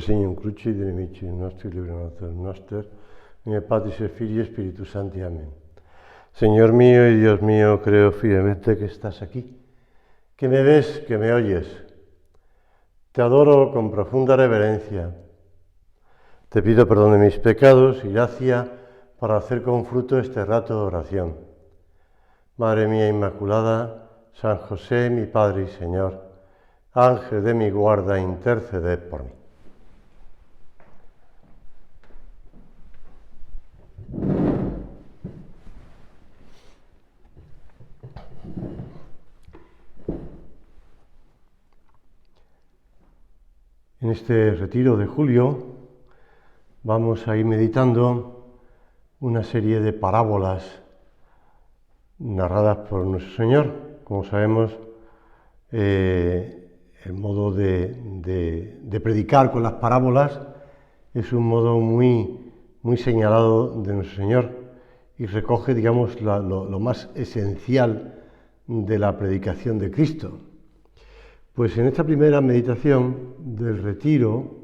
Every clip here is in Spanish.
Signum cruci de nemici nostri, libera nos noster, in Patris et Filii et Spiritus Sancti. Amén. Señor mío y Dios mío, creo firmemente que estás aquí, que me ves, que me oyes. Te adoro con profunda reverencia. Te pido perdón de mis pecados y gracia para hacer con fruto este rato de oración. Madre mía Inmaculada, San José, mi Padre y Señor, Ángel de mi guarda, interceded por mí. En este retiro de julio vamos a ir meditando una serie de parábolas narradas por nuestro Señor. Como sabemos, el modo de predicar con las parábolas es un modo muy señalado de nuestro Señor y recoge, digamos, lo más esencial de la predicación de Cristo. Pues en esta primera meditación del retiro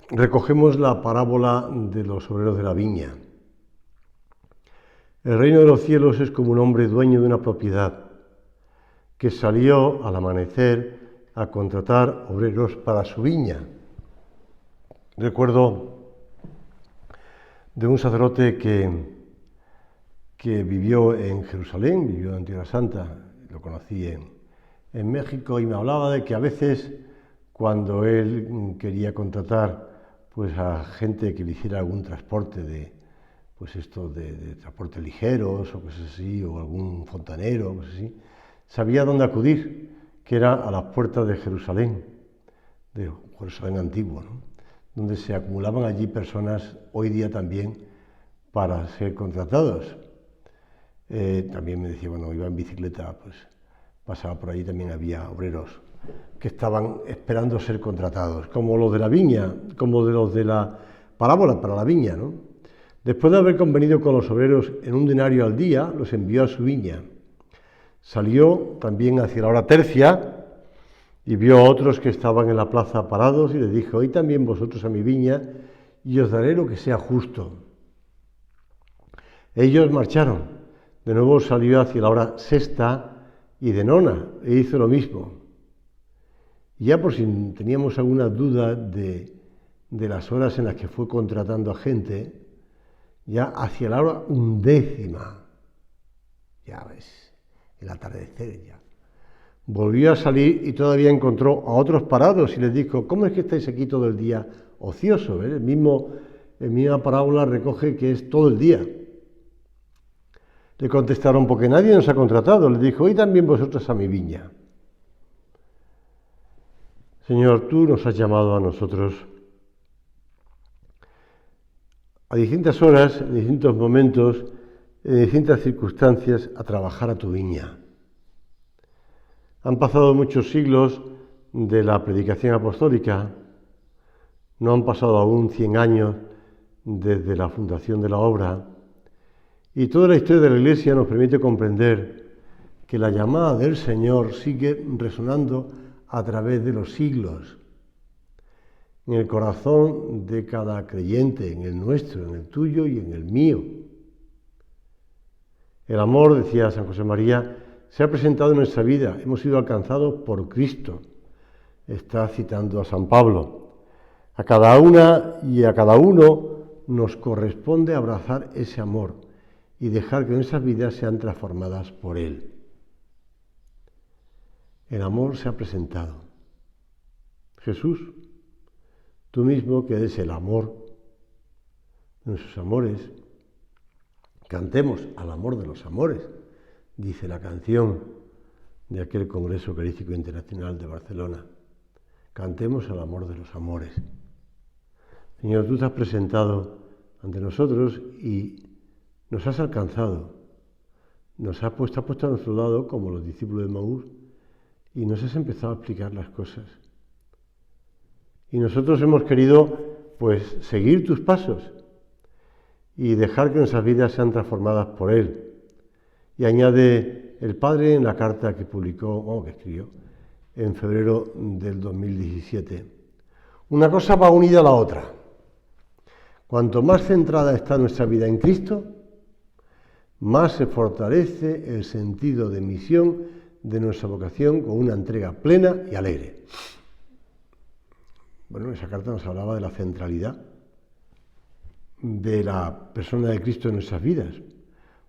recogemos la parábola de los obreros de la viña. El reino de los cielos es como un hombre dueño de una propiedad que salió al amanecer a contratar obreros para su viña. Recuerdo de un sacerdote que vivió en Jerusalén, vivió en Tierra Santa, lo conocí en México, y me hablaba de que a veces cuando él quería contratar pues a gente que le hiciera algún transporte de transporte ligeros o cosas así, o algún fontanero o cosas así, sabía dónde acudir, que era a las puertas de Jerusalén antiguo, ¿no? Donde se acumulaban allí personas hoy día también para ser contratados. También me decía, bueno, iba en bicicleta, pues pasaba por allí, también había obreros que estaban esperando ser contratados, como los de la viña, como de los de la parábola para la viña, ¿no? Después de haber convenido con los obreros en un denario al día, los envió a su viña. Salió también hacia la hora tercia y vio a otros que estaban en la plaza parados y les dijo: «Id también vosotros a mi viña y os daré lo que sea justo». Ellos marcharon. De nuevo salió hacia la hora sexta y de nona, e hizo lo mismo. Y ya por si teníamos alguna duda de las horas en las que fue contratando a gente, ya hacia la hora undécima, ya ves, el atardecer ya, volvió a salir y todavía encontró a otros parados y les dijo: «¿Cómo es que estáis aquí todo el día ocioso?». La misma parábola recoge que es todo el día. Le contestaron: «Porque nadie nos ha contratado». Le dijo: «Id también vosotros a mi viña». Señor, tú nos has llamado a nosotros a distintas horas, en distintos momentos, en distintas circunstancias, a trabajar a tu viña. Han pasado muchos siglos de la predicación apostólica, no han pasado aún 100 años desde la fundación de la obra, y toda la historia de la Iglesia nos permite comprender que la llamada del Señor sigue resonando a través de los siglos, en el corazón de cada creyente, en el nuestro, en el tuyo y en el mío. El amor, decía San José María, se ha presentado en nuestra vida, hemos sido alcanzados por Cristo. Está citando a San Pablo. A cada una y a cada uno nos corresponde abrazar ese amor y dejar que nuestras vidas sean transformadas por Él. El amor se ha presentado. Jesús, tú mismo que eres el amor de nuestros amores, cantemos al amor de los amores, dice la canción de aquel Congreso Eucarístico Internacional de Barcelona. Cantemos al amor de los amores. Señor, tú te has presentado ante nosotros y nos has alcanzado, nos has puesto a nuestro lado como los discípulos de Maús y nos has empezado a explicar las cosas. Y nosotros hemos querido, pues, seguir tus pasos y dejar que nuestras vidas sean transformadas por Él. Y añade el Padre en la carta que escribió en febrero del 2017. Una cosa va unida a la otra. Cuanto más centrada está nuestra vida en Cristo, más se fortalece el sentido de misión de nuestra vocación con una entrega plena y alegre. Bueno, esa carta nos hablaba de la centralidad de la persona de Cristo en nuestras vidas.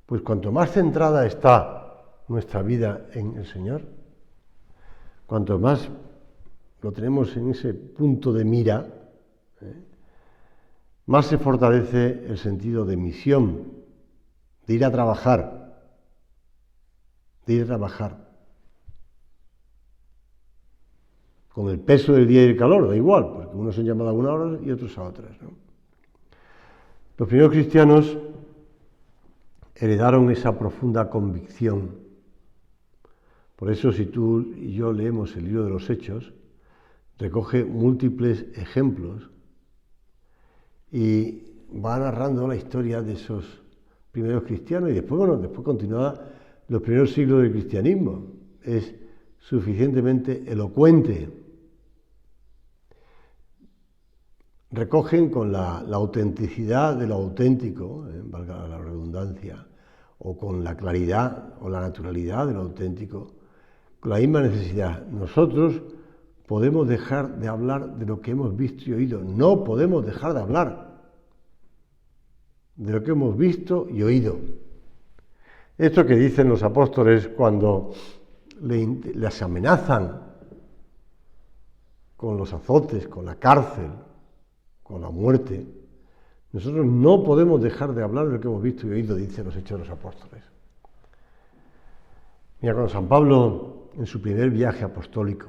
Pues cuanto más centrada está nuestra vida en el Señor, cuanto más lo tenemos en ese punto de mira, más se fortalece el sentido de misión, de ir a trabajar, con el peso del día y el calor, da igual, porque unos son llamados a una hora y otros a otras, ¿no? Los primeros cristianos heredaron esa profunda convicción. Por eso, si tú y yo leemos el libro de los Hechos, recoge múltiples ejemplos y va narrando la historia de esos primeros cristianos y después continúa los primeros siglos del cristianismo. Es suficientemente elocuente. Recogen con la autenticidad de lo auténtico, valga la redundancia, o con la claridad o la naturalidad de lo auténtico, con la misma necesidad. Nosotros podemos dejar de hablar de lo que hemos visto y oído. No podemos dejar de hablar de lo que hemos visto y oído. Esto que dicen los apóstoles cuando les amenazan con los azotes, con la cárcel, con la muerte, nosotros no podemos dejar de hablar de lo que hemos visto y oído, dicen los Hechos de los Apóstoles. Mira, cuando San Pablo, en su primer viaje apostólico,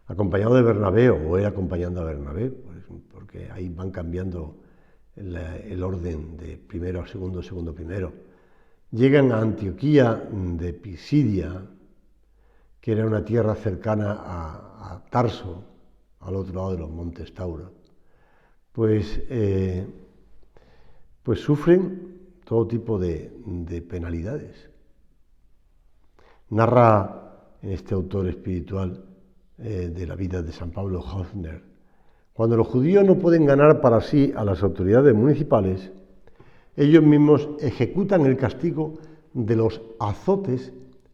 acompañado de Bernabé, o él acompañando a Bernabé, porque ahí van cambiando el orden de primero a segundo, segundo a primero, llegan a Antioquía de Pisidia, que era una tierra cercana a Tarso, al otro lado de los montes Tauro, pues sufren todo tipo de penalidades. Narra en este autor espiritual de la vida de San Pablo Hofner: cuando los judíos no pueden ganar para sí a las autoridades municipales, ellos mismos ejecutan el castigo de los azotes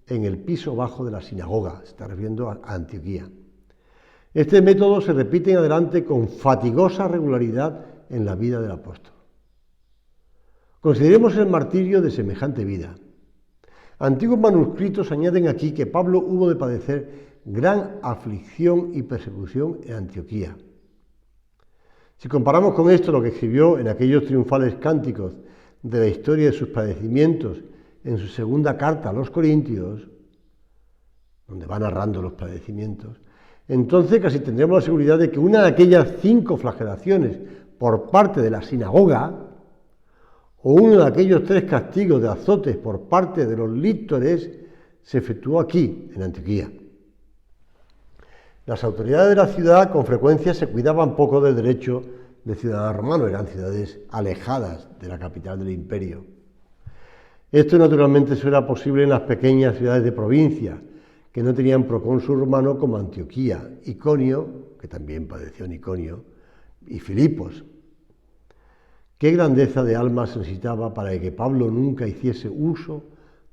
en el piso bajo de la sinagoga. Se está refiriendo a Antioquía. Este método se repite en adelante con fatigosa regularidad en la vida del apóstol. Consideremos el martirio de semejante vida. Antiguos manuscritos añaden aquí que Pablo hubo de padecer gran aflicción y persecución en Antioquía. Si comparamos con esto lo que escribió en aquellos triunfales cánticos de la historia de sus padecimientos en su segunda carta a los Corintios, donde va narrando los padecimientos, entonces casi tendremos la seguridad de que una de aquellas 5 flagelaciones por parte de la sinagoga, o uno de aquellos 3 castigos de azotes por parte de los líctores, se efectuó aquí, en Antioquía. Las autoridades de la ciudad con frecuencia se cuidaban poco del derecho de ciudadano romano, eran ciudades alejadas de la capital del imperio. Esto naturalmente solo era posible en las pequeñas ciudades de provincia, que no tenían procónsul romano como Antioquía, Iconio, que también padeció en Iconio, y Filipos. Qué grandeza de alma se necesitaba para que Pablo nunca hiciese uso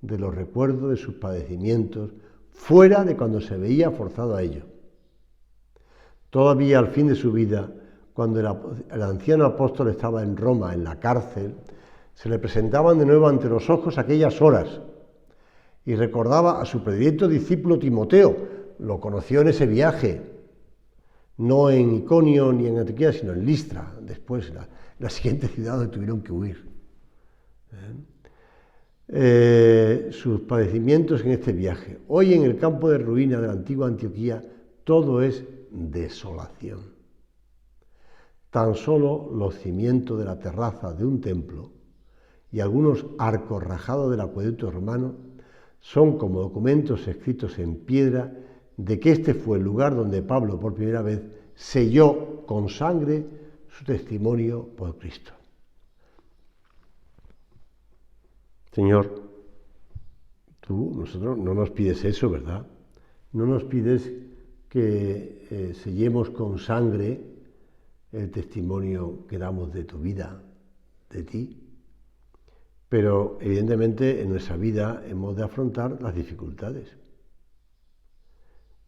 de los recuerdos de sus padecimientos fuera de cuando se veía forzado a ello. Todavía al fin de su vida, cuando el anciano apóstol estaba en Roma, en la cárcel, se le presentaban de nuevo ante los ojos aquellas horas y recordaba a su predilecto discípulo Timoteo. Lo conoció en ese viaje, no en Iconio ni en Antioquía, sino en Listra, después la siguiente ciudad donde tuvieron que huir. Sus padecimientos en este viaje. Hoy en el campo de ruina de la antigua Antioquía todo es desolación. Tan solo los cimientos de la terraza de un templo y algunos arcos rajados del acueducto romano son como documentos escritos en piedra de que este fue el lugar donde Pablo por primera vez selló con sangre su testimonio por Cristo. Señor, nosotros no nos pides eso, ¿verdad? No nos pides que sellemos con sangre el testimonio que damos de tu vida, de ti, pero evidentemente en nuestra vida hemos de afrontar las dificultades.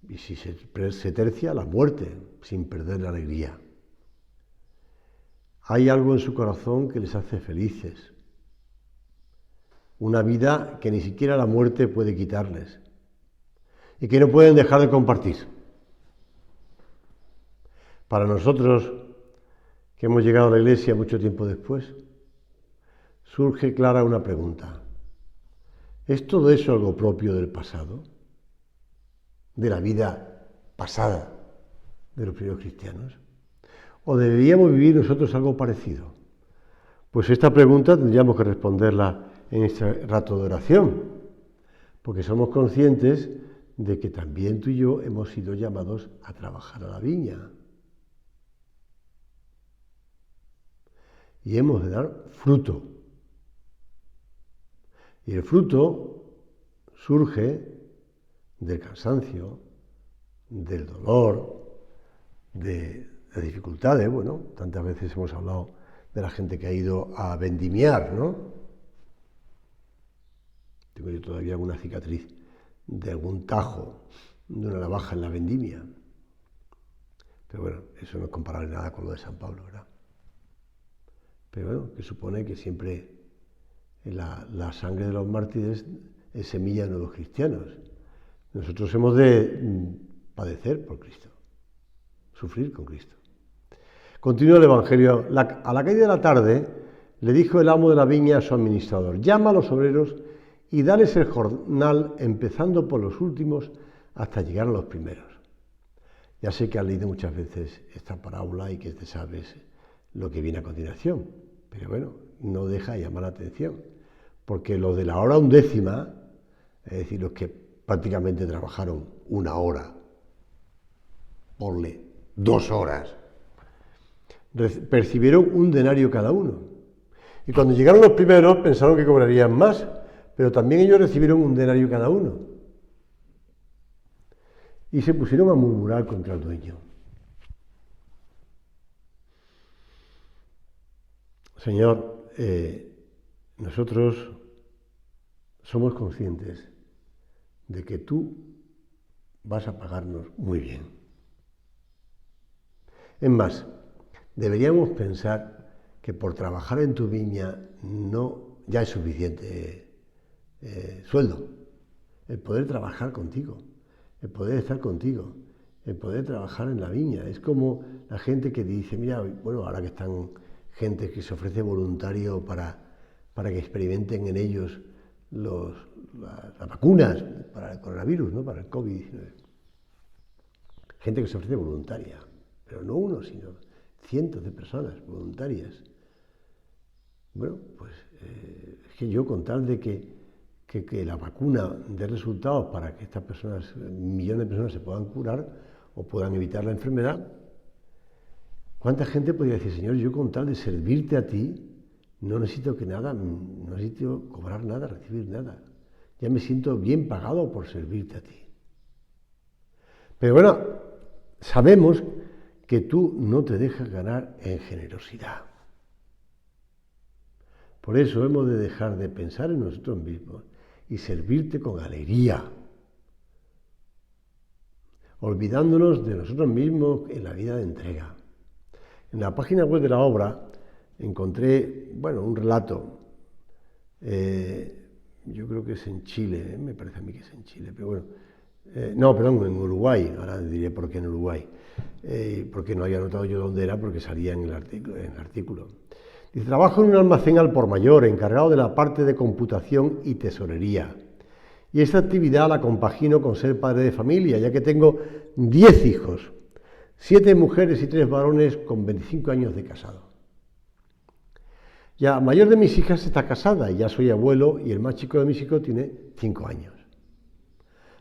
Y si se tercia, la muerte, sin perder la alegría. Hay algo en su corazón que les hace felices. Una vida que ni siquiera la muerte puede quitarles y que no pueden dejar de compartir. Para nosotros, que hemos llegado a la Iglesia mucho tiempo después, surge clara una pregunta. ¿Es todo eso algo propio del pasado? ¿De la vida pasada de los primeros cristianos? ¿O deberíamos vivir nosotros algo parecido? Pues esta pregunta tendríamos que responderla en este rato de oración, porque somos conscientes de que también tú y yo hemos sido llamados a trabajar a la viña. Y hemos de dar fruto. Y el fruto surge del cansancio, del dolor, de las dificultades. Bueno, tantas veces hemos hablado de la gente que ha ido a vendimiar, ¿no? Tengo yo todavía alguna cicatriz de algún tajo, de una navaja en la vendimia. Pero bueno, eso no es comparable nada con lo de San Pablo, ¿verdad? Pero bueno, que supone que siempre la sangre de los mártires es semilla de nuevos cristianos. Nosotros hemos de padecer por Cristo, sufrir con Cristo. Continúa el Evangelio. A la caída de la tarde le dijo el amo de la viña a su administrador: llama a los obreros y dales el jornal, empezando por los últimos hasta llegar a los primeros. Ya sé que has leído muchas veces esta parábola y que te sabes lo que viene a continuación, pero bueno, no deja de llamar la atención, porque los de la hora undécima, es decir, los que prácticamente trabajaron 1 hora, ponle 2 horas, percibieron 1 denario cada uno. Y cuando llegaron los primeros pensaron que cobrarían más, pero también ellos recibieron 1 denario cada uno. Y se pusieron a murmurar contra el dueño. Señor, nosotros somos conscientes de que tú vas a pagarnos muy bien. Es más, deberíamos pensar que por trabajar en tu viña ya es suficiente sueldo. El poder trabajar contigo, el poder estar contigo, el poder trabajar en la viña. Es como la gente que dice, mira, bueno, ahora que están gente que se ofrece voluntario para que experimenten en ellos las vacunas para el coronavirus, ¿no? Para el COVID-19. Gente que se ofrece voluntaria, pero no uno, sino cientos de personas voluntarias. Bueno, pues es que yo, con tal de que la vacuna dé resultados para que estas personas, millones de personas, se puedan curar o puedan evitar la enfermedad, ¿cuánta gente podría decir, Señor, yo con tal de servirte a ti, no necesito no necesito cobrar nada, recibir nada? Ya me siento bien pagado por servirte a ti. Pero bueno, sabemos que tú no te dejas ganar en generosidad. Por eso hemos de dejar de pensar en nosotros mismos y servirte con alegría, olvidándonos de nosotros mismos en la vida de entrega. En la página web de la obra encontré, un relato, yo creo que es en Chile, me parece a mí que es en Chile, pero bueno, en Uruguay, ahora diré por qué en Uruguay, porque no había notado yo dónde era, porque salía en el artículo. Dice: trabajo en un almacén al por mayor, encargado de la parte de computación y tesorería. Y esta actividad la compagino con ser padre de familia, ya que tengo 10 hijos, 7 mujeres y 3 varones con 25 años de casado. La mayor de mis hijas está casada y ya soy abuelo, y el más chico de mis hijos tiene 5 años.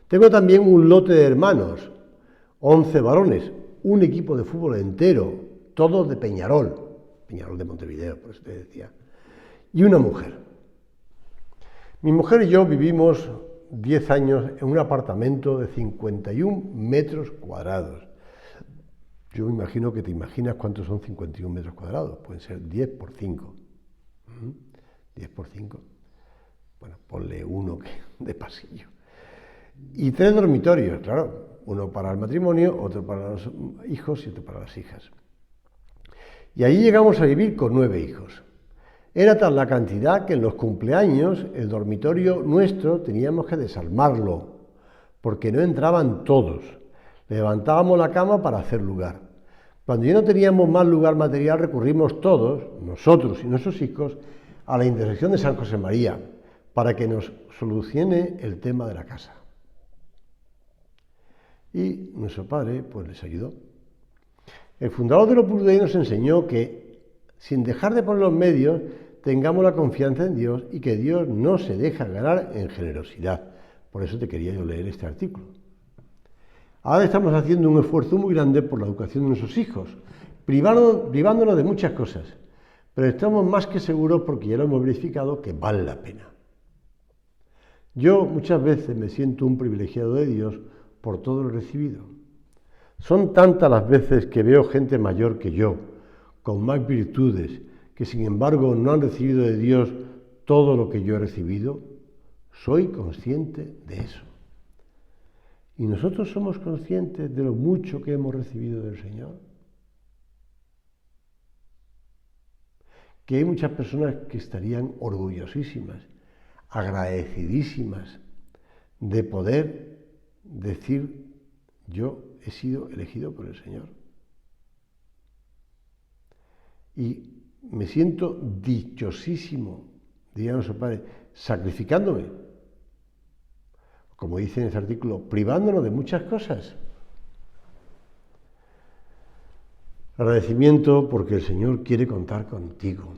Tengo también un lote de hermanos, 11 varones, un equipo de fútbol entero, todos de Peñarol de Montevideo, por eso te decía, y una mujer. Mi mujer y yo vivimos 10 años en un apartamento de 51 metros cuadrados. Yo me imagino que te imaginas cuántos son 51 metros cuadrados. Pueden ser 10 por 5. 10 por 5. Bueno, ponle uno de pasillo. Y 3 dormitorios, claro. Uno para el matrimonio, otro para los hijos y otro para las hijas. Y allí llegamos a vivir con 9 hijos. Era tal la cantidad que en los cumpleaños el dormitorio nuestro teníamos que desarmarlo, porque no entraban todos. Levantábamos la cama para hacer lugar. Cuando ya no teníamos más lugar material, recurrimos todos, nosotros y nuestros hijos, a la intercesión de San José María, para que nos solucione el tema de la casa. Y nuestro padre, pues les ayudó. El fundador del Opus Dei nos enseñó que, sin dejar de poner los medios, tengamos la confianza en Dios y que Dios no se deja ganar en generosidad. Por eso te quería yo leer este artículo. Ahora estamos haciendo un esfuerzo muy grande por la educación de nuestros hijos, privándonos de muchas cosas, pero estamos más que seguros porque ya lo hemos verificado que vale la pena. Yo muchas veces me siento un privilegiado de Dios por todo lo recibido. Son tantas las veces que veo gente mayor que yo, con más virtudes, que sin embargo no han recibido de Dios todo lo que yo he recibido. Soy consciente de eso. ¿Y nosotros somos conscientes de lo mucho que hemos recibido del Señor? Que hay muchas personas que estarían orgullosísimas, agradecidísimas de poder decir: yo he sido elegido por el Señor. Y me siento dichosísimo, diría nuestro Padre, sacrificándome, como dice en este artículo, privándonos de muchas cosas. Agradecimiento porque el Señor quiere contar contigo.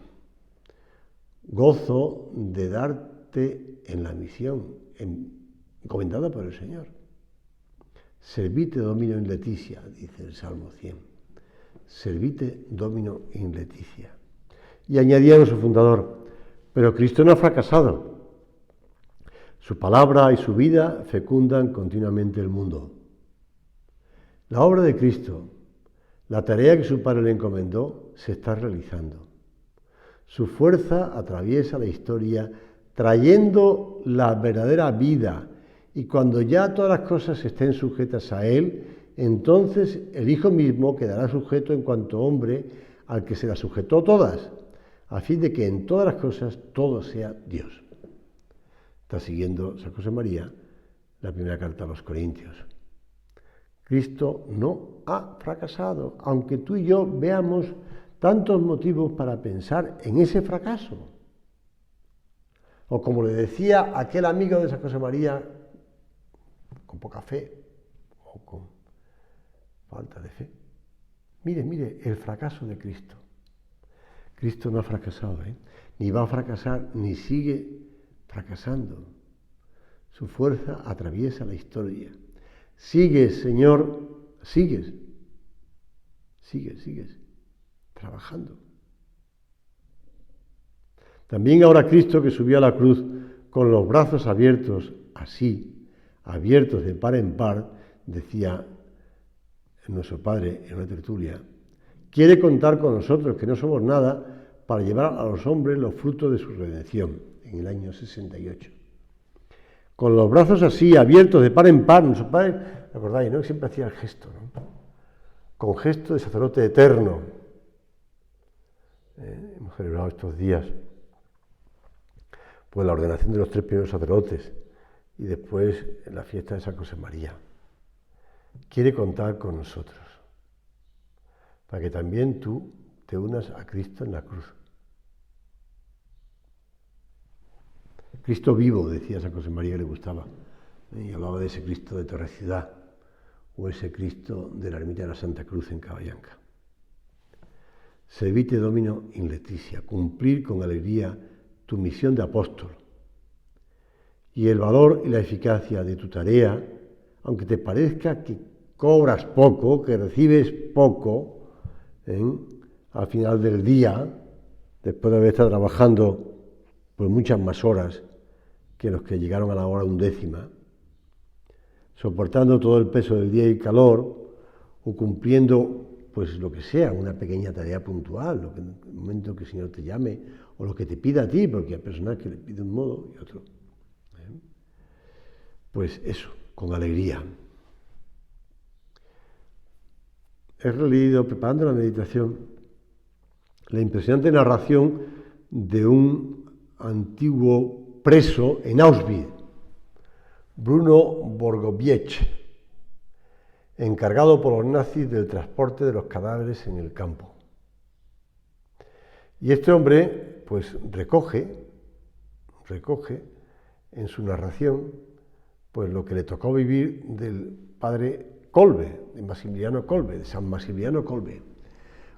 Gozo de darte en la misión encomendada por el Señor. Servite Domino in Leticia, dice el Salmo 100. Servite Domino in Leticia. Y añadía nuestro fundador: pero Cristo no ha fracasado. Su palabra y su vida fecundan continuamente el mundo. La obra de Cristo, la tarea que su Padre le encomendó, se está realizando. Su fuerza atraviesa la historia trayendo la verdadera vida, y cuando ya todas las cosas estén sujetas a Él, entonces el Hijo mismo quedará sujeto en cuanto hombre al que se las sujetó todas, a fin de que en todas las cosas todo sea Dios. Está siguiendo San José María la primera carta a los Corintios. Cristo no ha fracasado, aunque tú y yo veamos tantos motivos para pensar en ese fracaso. O como le decía aquel amigo de San José María, con poca fe o con falta de fe. Mire, el fracaso de Cristo. Cristo no ha fracasado, ni va a fracasar, ni sigue fracasando. Su fuerza atraviesa la historia. Sigues, Señor, sigues trabajando. También ahora Cristo, que subió a la cruz con los brazos abiertos, así, abiertos de par en par, decía nuestro Padre en una tertulia, quiere contar con nosotros, que no somos nada, para llevar a los hombres los frutos de su redención, en el año 68. Con los brazos así, abiertos de par en par, nuestro Padre, ¿recordáis, no? Siempre hacía el gesto, ¿no? Con gesto de sacerdote eterno. Hemos celebrado estos días pues la ordenación de los 3 primeros sacerdotes y después la fiesta de San José María. Quiere contar con nosotros para que también tú te unas a Cristo en la cruz. Cristo vivo, decía San José María, que le gustaba, y hablaba de ese Cristo de Torre Ciudad o ese Cristo de la ermita de la Santa Cruz en Caballanca. Servite Domino in Leticia, cumplir con alegría tu misión de apóstol. Y el valor y la eficacia de tu tarea, aunque te parezca que cobras poco, que recibes poco, al final del día, después de haber estado trabajando pues muchas más horas, que los que llegaron a la hora 11, soportando todo el peso del día y calor, o cumpliendo pues lo que sea, una pequeña tarea puntual, el momento que el Señor te llame, o lo que te pida a ti, porque hay personas que le piden un modo y otro. Pues eso, con alegría. He releído, preparando la meditación, la impresionante narración de un antiguo preso en Auschwitz, Bruno Borgoviech, encargado por los nazis del transporte de los cadáveres en el campo. Y este hombre, pues recoge en su narración, pues lo que le tocó vivir del padre Kolbe, de Maximiliano Kolbe, de San Maximiliano Kolbe,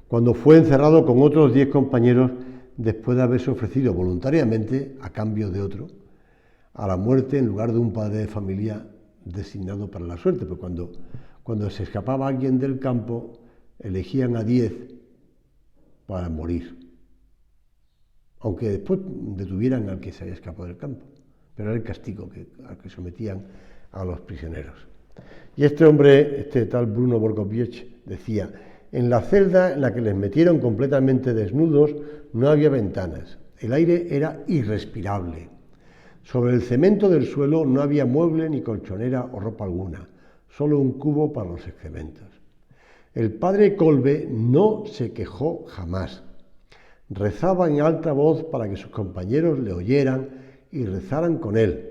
cuando fue encerrado con otros 10 compañeros después de haberse ofrecido voluntariamente, a cambio de otro, a la muerte en lugar de un padre de familia designado para la suerte. Pero cuando se escapaba alguien del campo, elegían a 10 para morir, aunque después detuvieran al que se había escapado del campo, pero era el castigo al que sometían a los prisioneros. Y este hombre, este tal Bruno Borgoviech, decía: en la celda en la que les metieron completamente desnudos no había ventanas, el aire era irrespirable. Sobre el cemento del suelo no había mueble ni colchonera o ropa alguna, solo un cubo para los excrementos. El padre Kolbe no se quejó jamás. Rezaba en alta voz para que sus compañeros le oyeran y rezaran con él.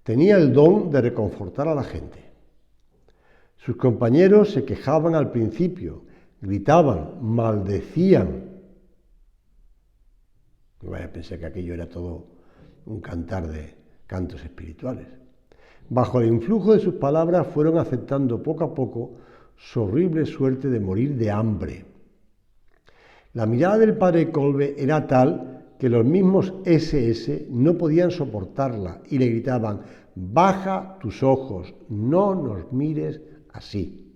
Tenía el don de reconfortar a la gente. Sus compañeros se quejaban al principio, gritaban, maldecían. No vaya a pensar que aquello era todo un cantar de cantos espirituales. Bajo el influjo de sus palabras fueron aceptando poco a poco su horrible suerte de morir de hambre. La mirada del padre Kolbe era tal que los mismos SS no podían soportarla y le gritaban: baja tus ojos, no nos mires así.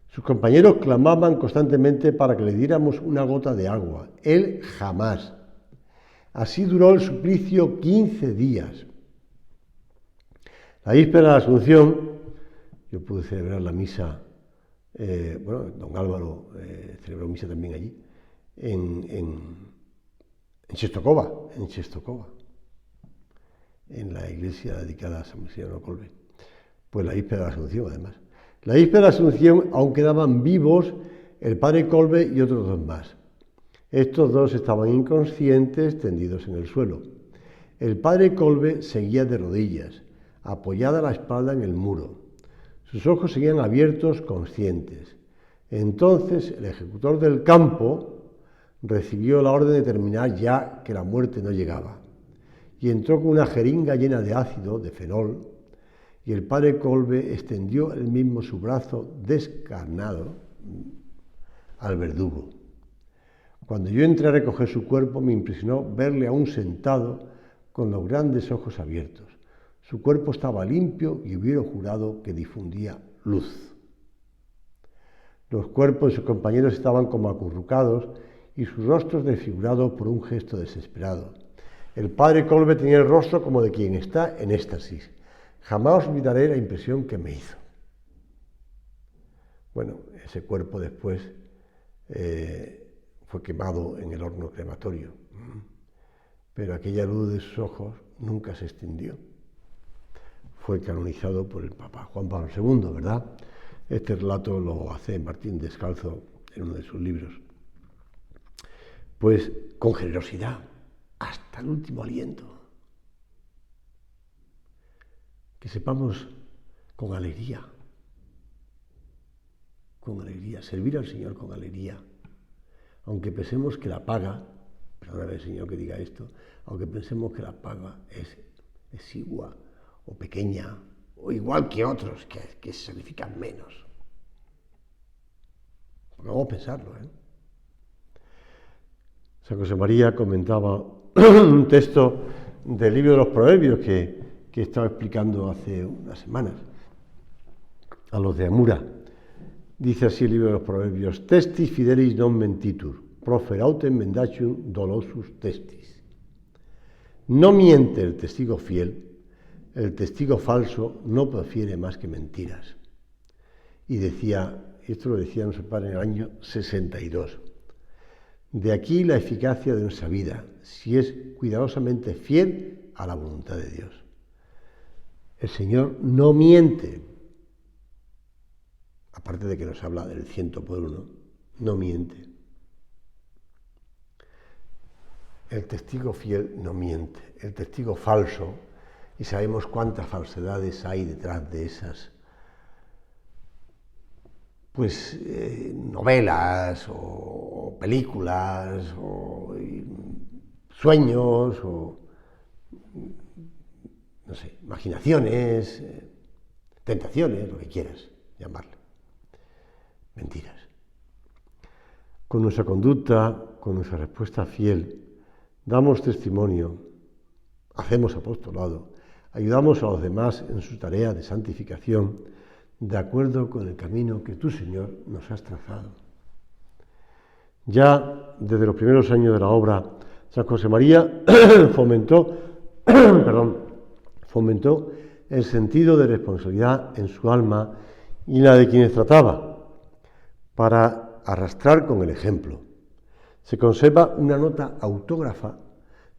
Sus compañeros clamaban constantemente para que le diéramos una gota de agua. Él jamás. Así duró el suplicio 15 días. La víspera de la Asunción, yo pude celebrar la misa, don Álvaro celebró misa también allí, en Czestochowa, en la iglesia dedicada a San Maximiliano Kolbe. Pues la víspera de la Asunción, además. La víspera de la Asunción aún quedaban vivos el padre Kolbe y otros 2 más. Estos 2 estaban inconscientes, tendidos en el suelo. El padre Kolbe seguía de rodillas, apoyada la espalda en el muro. Sus ojos seguían abiertos, conscientes. Entonces el ejecutor del campo recibió la orden de terminar ya que la muerte no llegaba, y entró con una jeringa llena de ácido, de fenol, y el padre Kolbe extendió él mismo su brazo descarnado al verdugo. Cuando yo entré a recoger su cuerpo, me impresionó verle aún sentado con los grandes ojos abiertos. Su cuerpo estaba limpio y hubiera jurado que difundía luz. Los cuerpos de sus compañeros estaban como acurrucados y sus rostros desfigurados por un gesto desesperado. El padre Kolbe tenía el rostro como de quien está en éxtasis. Jamás olvidaré la impresión que me hizo. Bueno, ese cuerpo después fue quemado en el horno crematorio, pero aquella luz de sus ojos nunca se extinguió. Fue canonizado por el Papa Juan Pablo II, ¿verdad? Este relato lo hace Martín Descalzo en uno de sus libros. Pues con generosidad, hasta el último aliento. Que sepamos con alegría, servir al Señor con alegría, aunque pensemos que la paga, perdóname Señor que diga esto, aunque pensemos que la paga es igual o pequeña o igual que otros que se sacrifican menos. Vamos a pensarlo, San José María comentaba un texto del libro de los Proverbios que estaba explicando hace unas semanas a los de Amura. Dice así el libro de los Proverbios: Testis fidelis non mentitur, proferautem mendacium dolosus testis. No miente el testigo fiel, el testigo falso no profiere más que mentiras. Y decía, esto lo decía nuestro padre en el año 62, de aquí la eficacia de nuestra vida, si es cuidadosamente fiel a la voluntad de Dios. El Señor no miente, aparte de que nos habla del 100 por 1, no miente. El testigo fiel no miente, el testigo falso, y sabemos cuántas falsedades hay detrás de esas, pues novelas o películas o sueños o no sé, imaginaciones, tentaciones, lo que quieras llamarle. Mentiras. Con nuestra conducta, con nuestra respuesta fiel, damos testimonio, hacemos apostolado, ayudamos a los demás en su tarea de santificación, de acuerdo con el camino que tú, Señor, nos has trazado. Ya desde los primeros años de la obra, San José María fomentó el sentido de responsabilidad en su alma y la de quienes trataba, para arrastrar con el ejemplo. Se conserva una nota autógrafa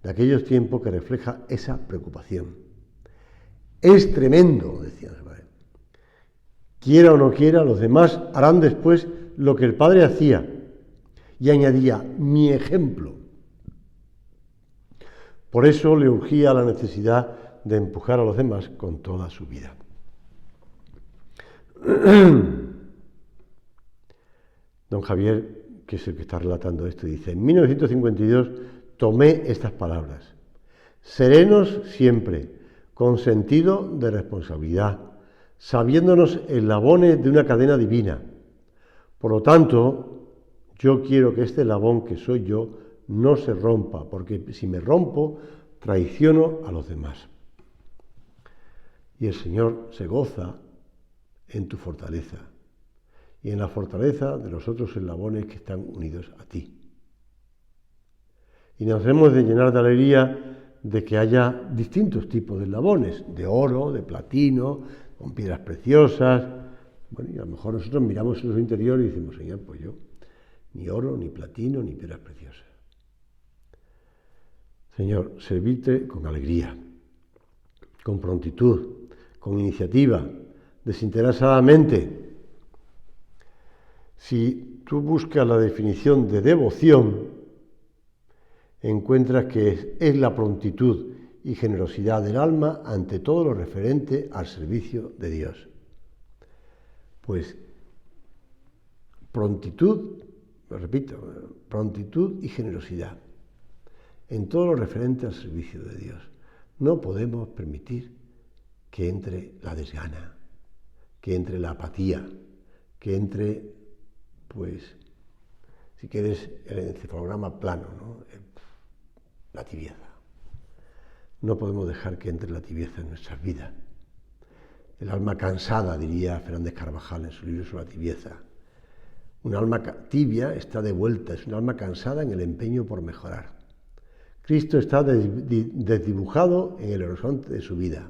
de aquellos tiempos que refleja esa preocupación. Es tremendo, decía su padre. Quiera o no quiera, los demás harán después lo que el padre hacía. Y añadía, mi ejemplo. Por eso le urgía la necesidad de empujar a los demás con toda su vida. Don Javier, que es el que está relatando esto, dice, en 1952 tomé estas palabras. Serenos siempre, con sentido de responsabilidad, sabiéndonos eslabones de una cadena divina. Por lo tanto, yo quiero que este eslabón que soy yo no se rompa, porque si me rompo, traiciono a los demás. Y el Señor se goza en tu fortaleza y en la fortaleza de los otros eslabones que están unidos a ti. Y nos hemos de llenar de alegría de que haya distintos tipos de eslabones, de oro, de platino, con piedras preciosas. Bueno, y a lo mejor nosotros miramos en su interior y decimos, Señor, pues yo, ni oro, ni platino, ni piedras preciosas. Señor, servirte con alegría, con prontitud, con iniciativa, desinteresadamente. Si tú buscas la definición de devoción, encuentras que es la prontitud y generosidad del alma ante todo lo referente al servicio de Dios. Pues prontitud, lo repito, prontitud y generosidad en todo lo referente al servicio de Dios. No podemos permitir que entre la desgana, que entre la apatía, que entre, pues, si quieres, el encefalograma plano, ¿no? La tibieza. No podemos dejar que entre la tibieza en nuestras vidas. El alma cansada, diría Fernández Carvajal en su libro sobre la tibieza. Un alma tibia está de vuelta, es un alma cansada en el empeño por mejorar. Cristo está desdibujado en el horizonte de su vida.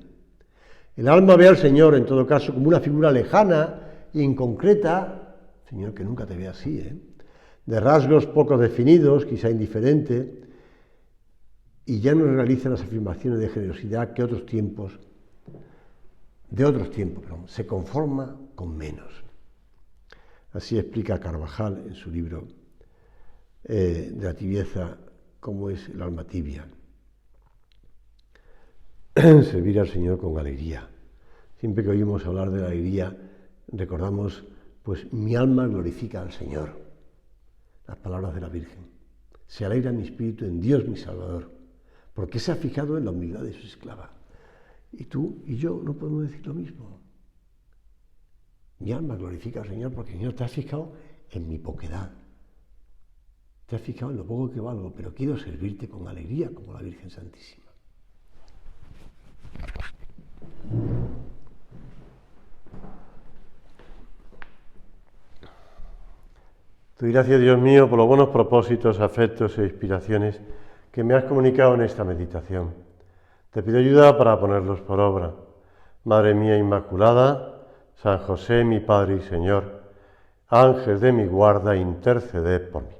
El alma ve al Señor, en todo caso, como una figura lejana e inconcreta, Señor, que nunca te ve así, de rasgos poco definidos, quizá indiferente, y ya no realiza las afirmaciones de generosidad que de otros tiempos, se conforma con menos. Así explica Carvajal en su libro de la tibieza, cómo es el alma tibia. Servir al Señor con alegría. Siempre que oímos hablar de la alegría, recordamos, pues mi alma glorifica al Señor. Las palabras de la Virgen. Se alegra mi espíritu en Dios mi Salvador, porque se ha fijado en la humildad de su esclava. Y tú y yo no podemos decir lo mismo. Mi alma glorifica al Señor porque el Señor te has fijado en mi poquedad. Te has fijado en lo poco que valgo, pero quiero servirte con alegría como la Virgen Santísima. Te doy gracias, Dios mío, por los buenos propósitos, afectos e inspiraciones que me has comunicado en esta meditación. Te pido ayuda para ponerlos por obra. Madre mía Inmaculada, San José, mi Padre y Señor, Ángel de mi guarda, interceded por mí.